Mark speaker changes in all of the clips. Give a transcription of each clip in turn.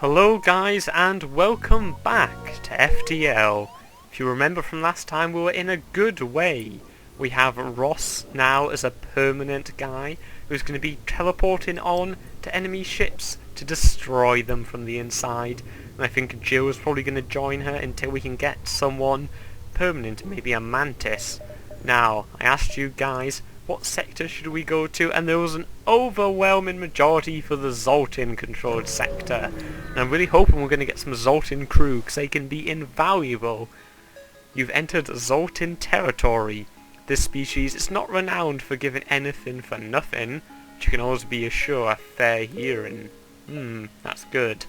Speaker 1: Hello guys and welcome back to FTL. If you remember from last time, we were in a good way. We have Ross now as a permanent guy who's going to be teleporting on to enemy ships to destroy them from the inside. And I think Jill is probably going to join her until we can get someone permanent, maybe a mantis. Now, I asked you guys, what sector should we go to? And there was an overwhelming majority for the Zoltan controlled sector. And I'm really hoping we're going to get some Zoltan crew, because they can be invaluable. You've entered Zoltan territory. This species is not renowned for giving anything for nothing, but you can always be assured a fair hearing. That's good.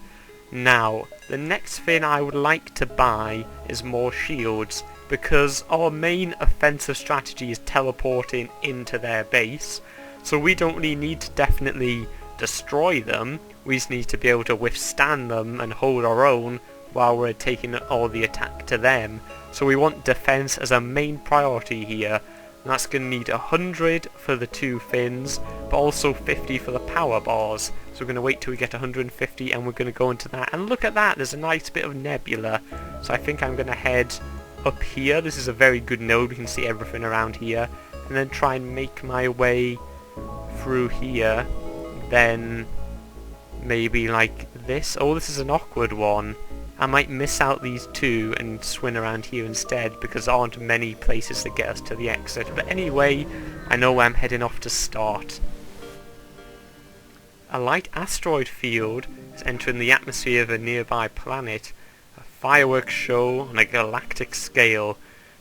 Speaker 1: Now, the next thing I would like to buy is more shields, because our main offensive strategy is teleporting into their base, so we don't really need to definitely destroy them, we just need to be able to withstand them and hold our own while we're taking all the attack to them. So we want defense as a main priority here, and that's going to need 100 for the two fins, but also 50 for the power bars. So we're going to wait till we get 150 and we're going to go into that. And look at that, there's a nice bit of nebula. So I think I'm going to head up here. This is a very good node, we can see everything around here. And then try and make my way through here. Then maybe like this. Oh, this is an awkward one. I might miss out these two and swing around here instead, because there aren't many places that get us to the exit. But anyway, I know where I'm heading off to start. A light asteroid field is entering the atmosphere of a nearby planet. A fireworks show on a galactic scale.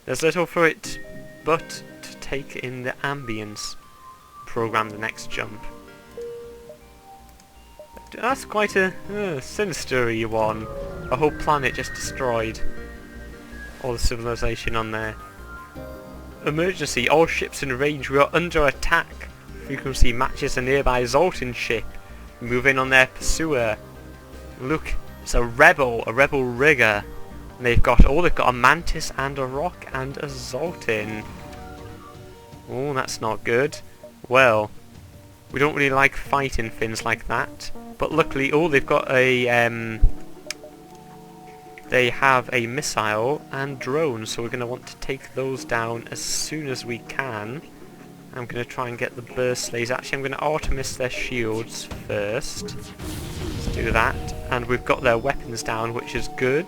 Speaker 1: There's little for it but to take in the ambience. Program the next jump. That's quite a sinister one. A whole planet just destroyed. All the civilization on there. Emergency, all ships in range, we are under attack. Frequency matches a nearby Zoltan ship. Move in on their pursuer. Look, it's a rebel rigger. And they've got a mantis and a rock and a Zoltan. Oh, that's not good. Well, we don't really like fighting things like that. But luckily, they've got a they have a missile and drone, so we're going to want to take those down as soon as we can. I'm going to try and get the burst lasers. Actually, I'm going to auto-miss their shields first. Let's do that. And we've got their weapons down, which is good.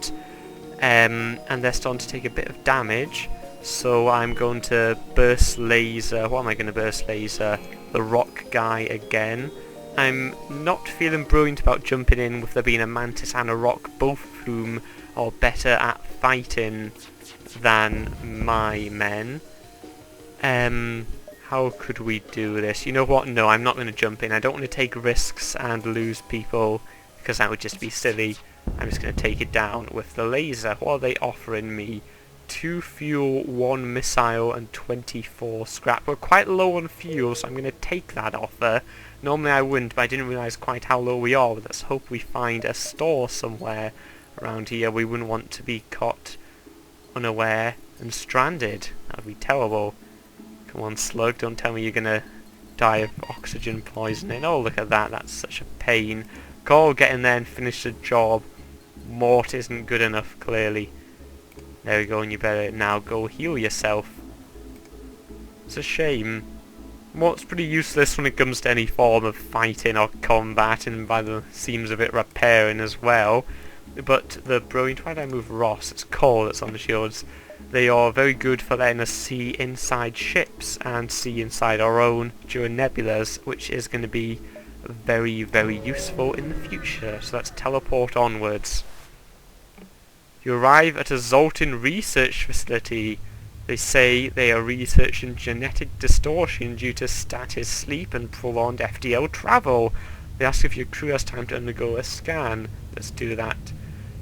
Speaker 1: And they're starting to take a bit of damage. So I'm going to burst laser. What am I going to burst laser? The rock guy again. I'm not feeling brilliant about jumping in with there being a mantis and a rock, both of whom are better at fighting than my men. How could we do this? You know what? No, I'm not going to jump in. I don't want to take risks and lose people, because that would just be silly. I'm just going to take it down with the laser. What are they offering me? 2 fuel, 1 missile, and 24 scrap. We're quite low on fuel, so I'm going to take that offer. Normally I wouldn't, but I didn't realise quite how low we are. Let's hope we find a store somewhere around here. We wouldn't want to be caught unaware and stranded. That would be terrible. Come on, slug, don't tell me you're going to die of oxygen poisoning. Oh, look at that, that's such a pain. Go get in there and finish the job. Mort isn't good enough, clearly. There we go, and you better now go heal yourself. It's a shame. Mort's pretty useless when it comes to any form of fighting or combat, and by the seams of it, repairing as well. But the brilliant... Why did I move Ross? It's Cole that's on the shields. They are very good for letting us see inside ships and see inside our own during nebulas, which is going to be very, very useful in the future. So let's teleport onwards. You arrive at a Zoltan research facility. They say they are researching genetic distortion due to status sleep and prolonged FTL travel. They ask if your crew has time to undergo a scan. Let's do that.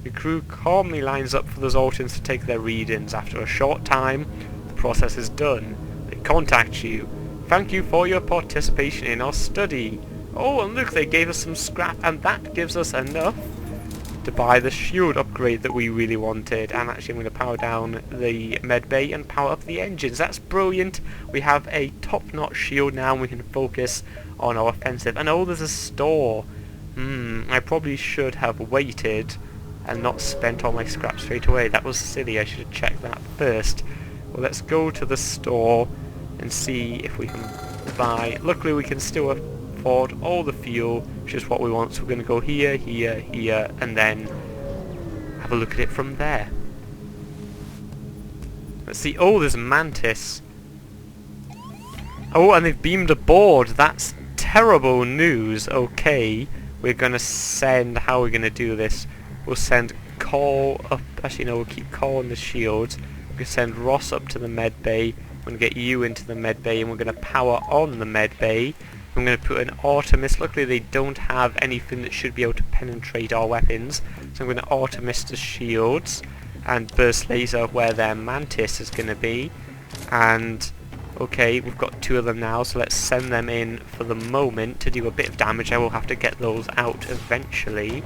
Speaker 1: Your crew calmly lines up for the Zoltans to take their readings. After a short time, the process is done. They contact you. Thank you for your participation in our study. Oh, and look, they gave us some scrap, and that gives us enough to buy the shield upgrade that we really wanted. And actually I'm going to power down the med bay and power up the engines. That's brilliant. We have a top-notch shield now, and we can focus on our offensive. And oh, there's a store. I probably should have waited and not spent all my scrap straight away. That was silly, I should have checked that first. Well, let's go to the store and see if we can buy... Luckily we can still afford all the fuel, which is what we want, so we're going to go here, here, here, and then have a look at it from there. Let's see. Oh, there's a mantis. Oh, and they've beamed aboard. That's terrible news. Okay, we're going to send... How are we going to do this? We'll send Cole up... Actually, no, we'll keep Cole in the shields. We're going to send Ross up to the med bay. We're going to get you into the med bay, and we're going to power on the med bay. I'm going to put an Artemis. Luckily, they don't have anything that should be able to penetrate our weapons. So I'm going to Artemis the shields and burst laser where their mantis is going to be. And... okay, we've got 2 of them now, so let's send them in for the moment to do a bit of damage. I will have to get those out eventually.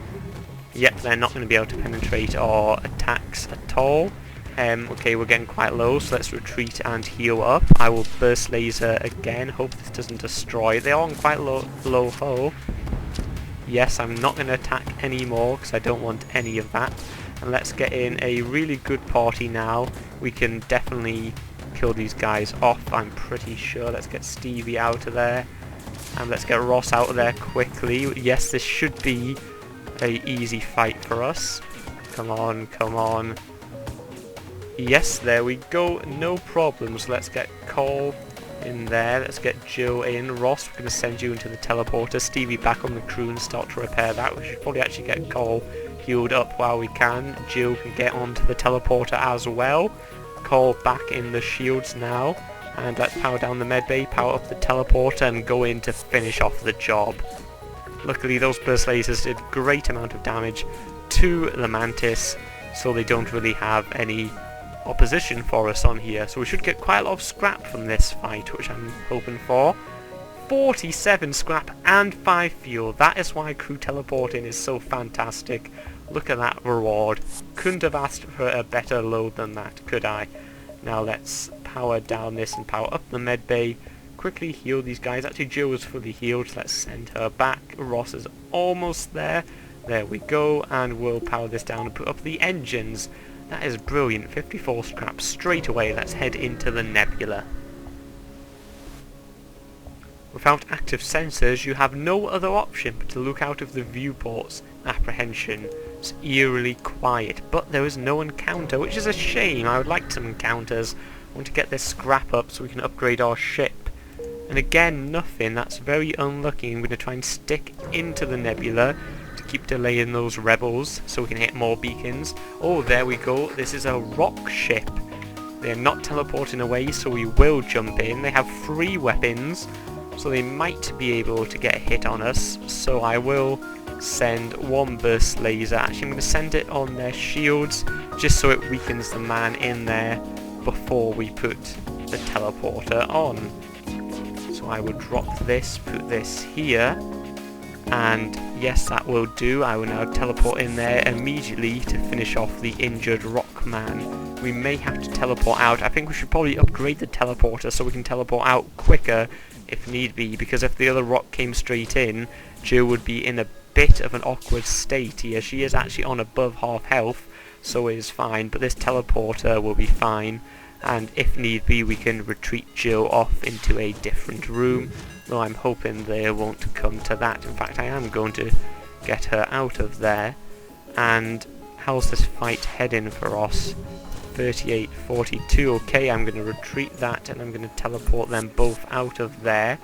Speaker 1: Yep, they're not going to be able to penetrate our attacks at all. Okay, we're getting quite low, so let's retreat and heal up. I will burst laser again, hope this doesn't destroy. They are on quite low hull. Yes, I'm not going to attack anymore because I don't want any of that. And let's get in a really good party now. We can definitely kill these guys off, I'm pretty sure. Let's get Stevie out of there. And let's get Ross out of there quickly. Yes, this should be a easy fight for us. Come on, come on. Yes, there we go. No problems. Let's get Cole in there. Let's get Jill in. Ross, we're going to send you into the teleporter. Stevie back on the crew and start to repair that. We should probably actually get Cole healed up while we can. Jill can get onto the teleporter as well. Cole back in the shields now. And let's power down the medbay, power up the teleporter and go in to finish off the job. Luckily those burst lasers did great amount of damage to the mantis, so they don't really have any opposition for us on here. So we should get quite a lot of scrap from this fight, which I'm hoping for. 47 scrap and 5 fuel. That is why crew teleporting is so fantastic. Look at that reward. Couldn't have asked for a better load than that, could I? Now let's power down this and power up the medbay. Quickly heal these guys. Actually, Jill was fully healed, so let's send her back. Ross is almost there. There we go, and we'll power this down and put up the engines. That is brilliant. 54 scrap straight away. Let's head into the nebula. Without active sensors, you have no other option but to look out of the viewport's apprehension. It's eerily quiet, but there is no encounter, which is a shame. I would like some encounters. I want to get this scrap up so we can upgrade our ship. And again, nothing. That's very unlucky. I'm going to try and stick into the nebula to keep delaying those rebels so we can hit more beacons. Oh, there we go. This is a rock ship. They're not teleporting away, so we will jump in. They have 3 weapons, so they might be able to get a hit on us. So I will send 1 burst laser. Actually, I'm going to send it on their shields just so it weakens the man in there before we put the teleporter on. So I will drop this, put this here, and yes, that will do. I will now teleport in there immediately to finish off the injured rock man. We may have to teleport out. I think we should probably upgrade the teleporter so we can teleport out quicker if need be, because if the other rock came straight in, Jill would be in a bit of an awkward state here. She is actually on above half health, so it is fine, but this teleporter will be fine. And if need be, we can retreat Jill off into a different room, though I'm hoping they won't come to that. In fact, I am going to get her out of there. And how's this fight heading for us? 38-42. Okay, I'm going to retreat that and I'm going to teleport them both out of there.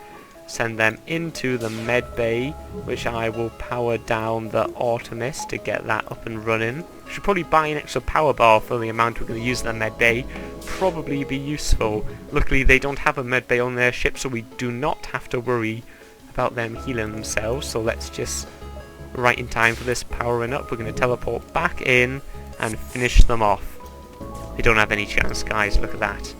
Speaker 1: Send them into the med bay, which I will power down the Artemis to get that up and running. Should probably buy an extra power bar for the amount we're going to use the med bay. Probably be useful. Luckily they don't have a med bay on their ship, so we do not have to worry about them healing themselves. So let's just, right in time for this powering up, we're going to teleport back in and finish them off. They don't have any chance, guys, look at that.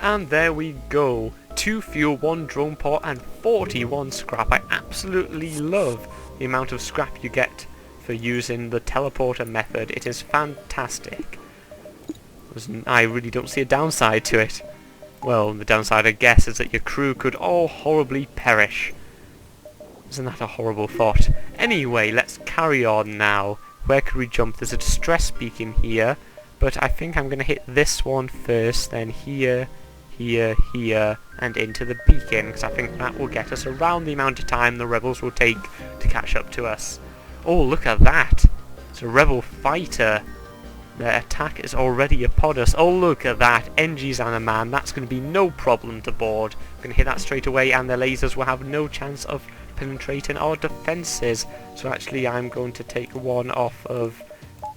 Speaker 1: And there we go. 2 fuel, 1 drone pod and 41 scrap. I absolutely love the amount of scrap you get for using the teleporter method. It is fantastic. I really don't see a downside to it. Well, the downside, I guess, is that your crew could all horribly perish. Isn't that a horrible thought? Anyway, let's carry on now. Where could we jump? There's a distress beacon here, but I think I'm going to hit this one first, then here, here, here, and into the beacon, because I think that will get us around the amount of time the rebels will take to catch up to us. Oh, look at that! It's a rebel fighter. Their attack is already upon us. Oh, look at that. NG's and a man. That's going to be no problem to board. I'm going to hit that straight away, and the lasers will have no chance of penetrating our defences. So actually I'm going to take one off of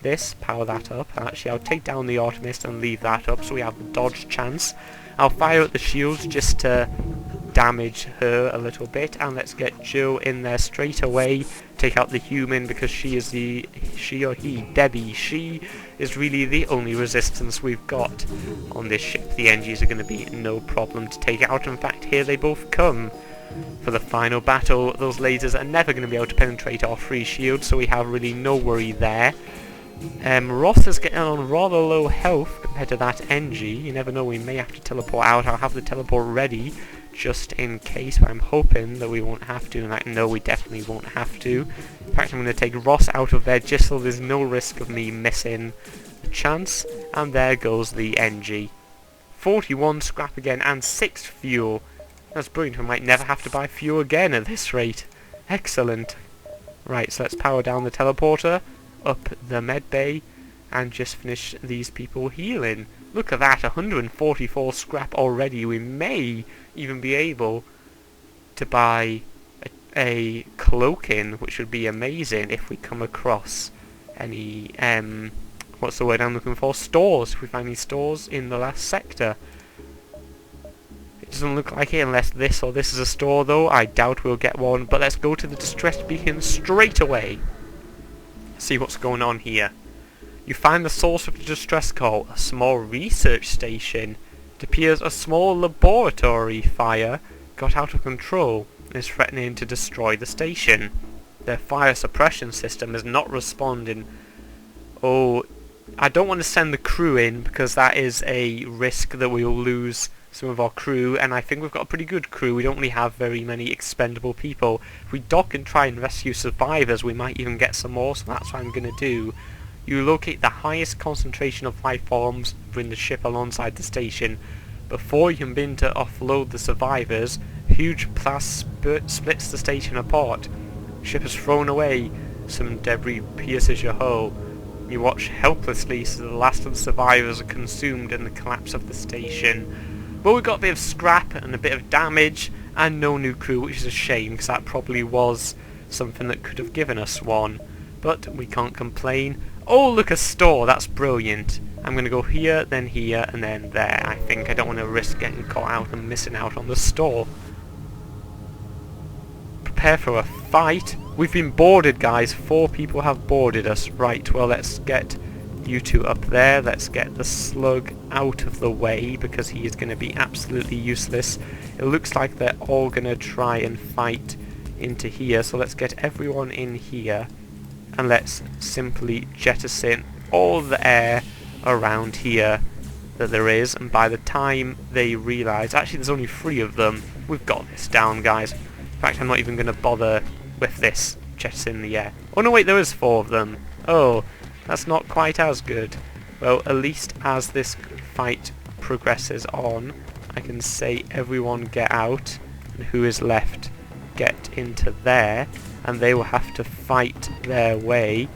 Speaker 1: this, power that up. Actually I'll take down the Artemis and leave that up so we have the dodge chance. I'll fire at the shields just to damage her a little bit, and let's get Jill in there straight away. Take out the human because she is Debbie, she is really the only resistance we've got on this ship. The NGs are going to be no problem to take out. In fact, here they both come for the final battle. Those lasers are never going to be able to penetrate our free shield, so we have really no worry there. Ross is getting on rather low health compared to that NG. You never know, we may have to teleport out. I'll have the teleport ready just in case, but I'm hoping that we won't have to. And no, we definitely won't have to. In fact, I'm going to take Ross out of there just so there's no risk of me missing the chance. And there goes the NG. 41 scrap again and 6 fuel. That's brilliant. We might never have to buy fuel again at this rate. Excellent. Right, so let's power down the teleporter, up the med bay, and just finish these people healing. Look at that, 144 scrap already. We may even be able to buy a cloaking, which would be amazing if we come across any, what's the word I'm looking for? Stores. If we find any stores in the last sector. It doesn't look like it unless this or this is a store though. I doubt we'll get one, but let's go to the distress beacon straight away. See what's going on here. You find the source of the distress call, a small research station. It appears a small laboratory fire got out of control and is threatening to destroy the station. Their fire suppression system is not responding. Oh, I don't want to send the crew in because that is a risk that we will lose some of our crew, and I think we've got a pretty good crew. We don't really have very many expendable people. If we dock and try and rescue survivors, we might even get some more, so that's what I'm going to do. You locate the highest concentration of life forms, bring the ship alongside the station. Before you can begin to offload the survivors, huge blast splits the station apart. Ship is thrown away, some debris pierces your hull. You watch helplessly as the last of the survivors are consumed in the collapse of the station. Well, we got a bit of scrap and a bit of damage, and no new crew, which is a shame, because that probably was something that could have given us one. But we can't complain. Oh, look, a store, that's brilliant. I'm going to go here, then here, and then there. I think I don't want to risk getting caught out and missing out on the store. Prepare for a fight. We've been boarded, guys. 4 people have boarded us. Right, well, let's get you two up there. Let's get the slug out of the way because he is going to be absolutely useless. It looks like they're all going to try and fight into here, so let's get everyone in here and let's simply jettison all the air around here that there is, and by the time they realise, actually there's only 3 of them, we've got this down, guys. In fact, I'm not even going to bother with this jettison in the air. Oh no, wait, there is 4 of them. Oh, that's not quite as good. Well, at least as this fight progresses on, I can say everyone get out, and who is left get into there, and they will have to fight their way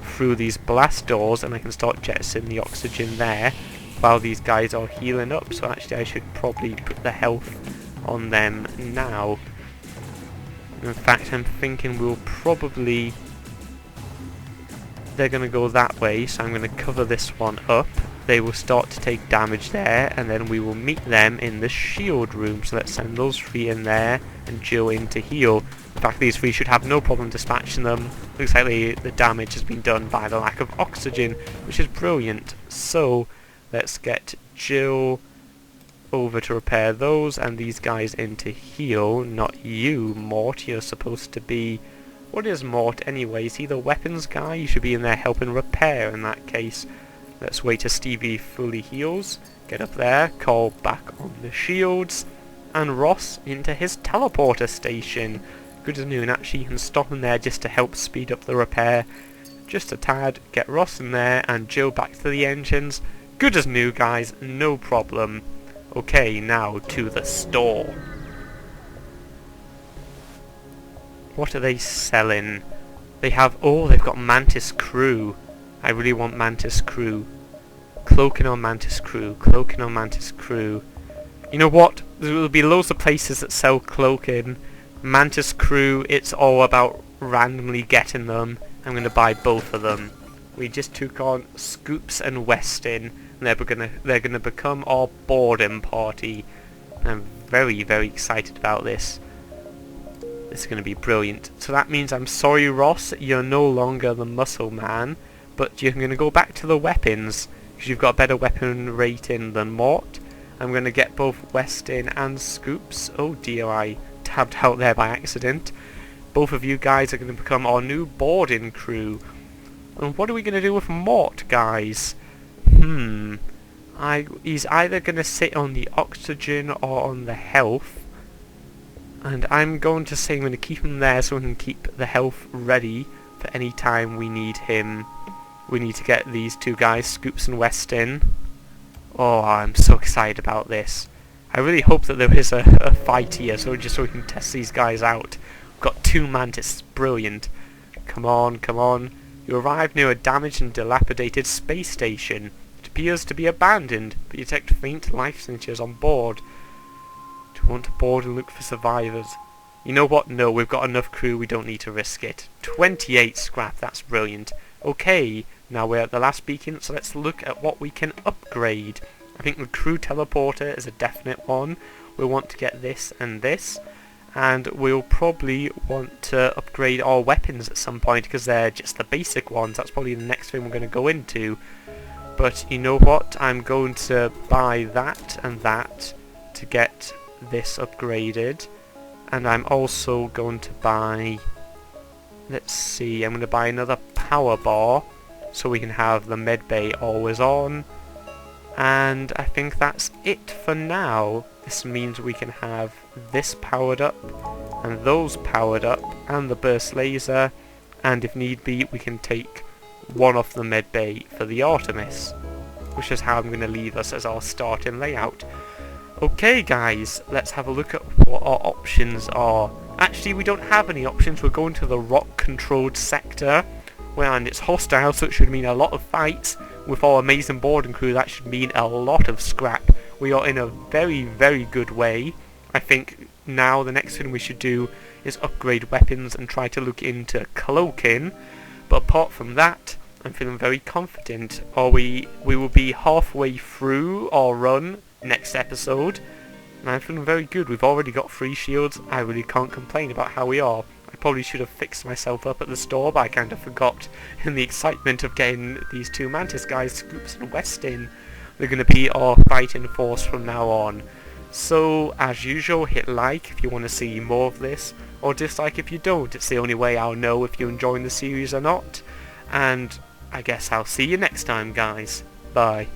Speaker 1: through these blast doors, and I can start jettisoning the oxygen there while these guys are healing up. So actually I should probably put the health on them now. In fact, I'm thinking we'll probably... They're going to go that way, so I'm going to cover this one up. They will start to take damage there, and then we will meet them in the shield room. So let's send those 3 in there, and Jill in to heal. In fact, these 3 should have no problem dispatching them. Looks like the damage has been done by the lack of oxygen, which is brilliant. So let's get Jill over to repair those, and these guys in to heal. Not you, Mort. You're supposed to be... What is Mort anyway? Is he the weapons guy? You should be in there helping repair in that case. Let's wait till Stevie fully heals. Get up there, call back on the shields, and Ross into his teleporter station. Good as new, and actually you can stop him there just to help speed up the repair. Just a tad, get Ross in there, and Jill back to the engines. Good as new, guys, no problem. Okay, now to the store. What are they selling? They have, oh, they've got Mantis Crew. I really want Mantis Crew. Cloaking on Mantis Crew, cloaking on Mantis Crew. You know what? There will be loads of places that sell cloaking. Mantis Crew, it's all about randomly getting them. I'm going to buy both of them. We just took on Scoops and Westin, and they're gonna become our boarding party. I'm very, very excited about this. This is going to be brilliant. So that means, I'm sorry Ross, you're no longer the muscle man, but you're going to go back to the weapons, because you've got a better weapon rating than Mort. I'm going to get both Westin and Scoops. Oh dear, I tabbed out there by accident. Both of you guys are going to become our new boarding crew. And what are we going to do with Mort, guys? He's either going to sit on the oxygen or on the health. And I'm going to say I'm going to keep him there so we can keep the health ready for any time we need him. We need to get these two guys, Scoops and Westin. Oh, I'm so excited about this. I really hope that there is a fight here, so we can test these guys out. We've got two Mantis, brilliant. Come on, come on. You arrive near a damaged and dilapidated space station. It appears to be abandoned, but you detect faint life signatures on board. Do you want to board and look for survivors? You know what? No, we've got enough crew, we don't need to risk it. 28 scrap, that's brilliant. Okay, now we're at the last beacon, so let's look at what we can upgrade. I think the crew teleporter is a definite one. We'll want to get this and this. And we'll probably want to upgrade our weapons at some point, because they're just the basic ones. That's probably the next thing we're going to go into. But you know what? I'm going to buy that and that to get this upgraded. And I'm also going to buy... Let's see, I'm going to buy another power bar so we can have the med bay always on. And I think that's it for now. This means we can have this powered up, and those powered up, and the burst laser, and if need be we can take one off the med bay for the Artemis, which is how I'm going to leave us as our starting layout. Okay guys, let's have a look at what our options are. Actually, we don't have any options. We're going to the rock controlled sector, and it's hostile, so it should mean a lot of fights. With our amazing boarding crew, that should mean a lot of scrap. We are in a very, very good way. I think now the next thing we should do is upgrade weapons and try to look into cloaking. But apart from that, I'm feeling very confident. We will be halfway through our run next episode. And I'm feeling very good. We've already got 3 shields. I really can't complain about how we are. I probably should have fixed myself up at the store, but I kind of forgot in the excitement of getting these two Mantis guys, Scoops and Westin. They're going to be our fighting force from now on. So, as usual, hit like if you want to see more of this, or dislike if you don't. It's the only way I'll know if you're enjoying the series or not. And I guess I'll see you next time, guys. Bye.